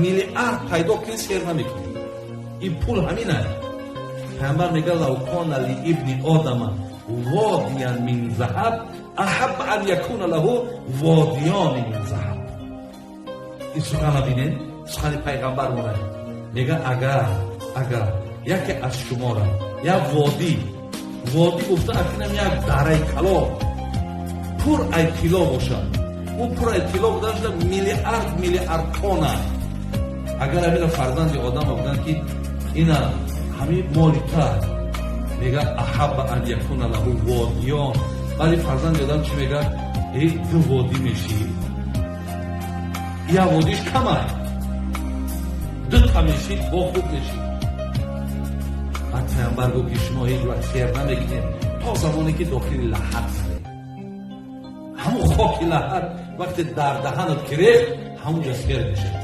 миллиард пайдо кунӣ сер намекунӣ. ин пул ҳамин аст. пайғамбар мегӯяд лав кона ли ибни одама водиян мин заҳаб аҳабба ан якуна лаҳу водиёни мин заҳаб. ин сухана бинед, сухани пайғамбар монад. мега агар яке аз шумора як водӣ гуфта акинам як дараи калон пур ай тилло бошад, ӯ пур ай тилло буда шуда миллиард тонна. агар амина фарзанди одама буданд ки ина ҳамин моли та, мега аҳабба ан якуна лаҳу водиён. вале фарзанди одам чӣ мегӯяд? ду водӣ мешӣ, як водиш камай, дута мешӣ, бо хуб мешӣ. пайғамбар гуфт ки шумо ҳеҷ вақт сер намекунед то замоне ки дохили лаҳад саред. ҳамун хоки лаҳад вақте дар даҳанат гирефт, ҳамунҷо сер мешавад.